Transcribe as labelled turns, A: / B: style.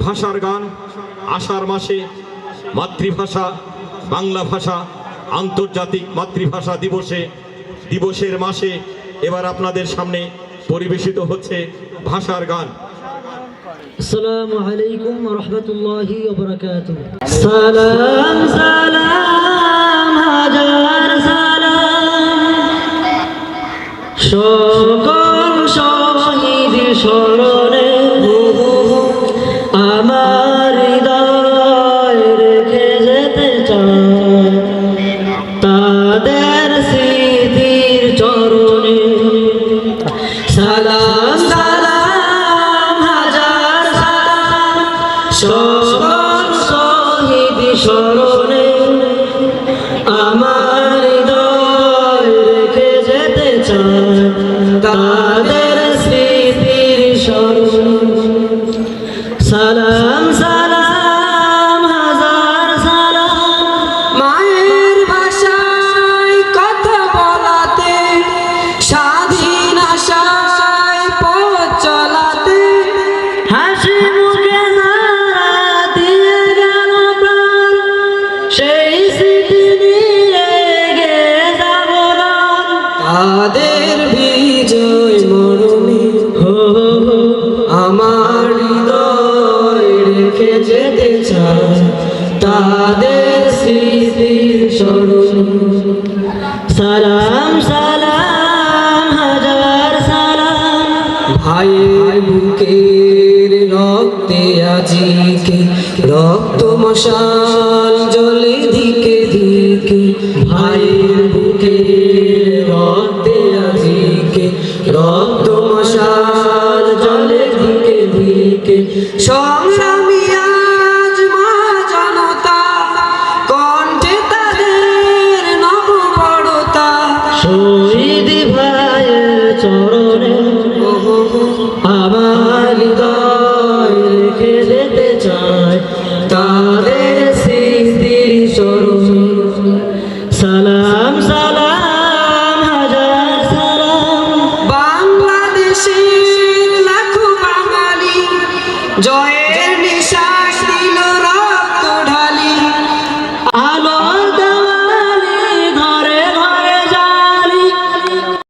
A: ভাষার গান আষাঢ় মাসে মাতৃভাষা বাংলা ভাষা আন্তর্জাতিক মাতৃভাষা দিবসের মাসে এবার আপনাদের সামনে পরিবেশিত হচ্ছে ভাষার গান।
B: আসসালামু আলাইকুম ওয়া রাহমাতুল্লাহি ওয়া বারাকাতুহু। সালাম সালাম হাজার সালাম সকল শহীদ স্মরণে আমার হৃদয় রেখে যেতে চাই তাদের স্মৃতির চরণে। সালাম সালাম হাজার সালাম সকল শহীদ স্মরণে আমার হৃদয় রেখে যেতে চাই তাদের স্মৃতির স্মরণে। সালাম সালাম হাজার সালাম মায়ের ভাষায় কথা বলাতে স্বাধীন আশায় পথ চলাতে হাসি মুখে নারা দিয়ে গেল প্রাণ সেই স্মৃতি নিয়ে এগিয়ে যাব তাদের বিজয় মরণে আমার হৃদয় রেখে যেতে চাই তাদের স্মৃতির স্মরণে। সালাম সালাম হাজার সালাম ভাইয়ের বুকের রক্তে আজিকে রক্ত মশাল জ্বলে দিকে দিকে ভাইয়ের বুকের রক্তে আজিকে রক্ত মশাল জ্বলে দিকে দিকে সংগ্রামী আজ মা জনতা কণ্ঠে তাদের নববড়তা শহীদ ভাইয়ের চরণে আমার হৃদয় রেখে যেতে চাই তাদের স্মৃতির স্মরণে। সালাম সালাম হাজার সালাম বাংলাদেশের লাখো বাঙালি জয়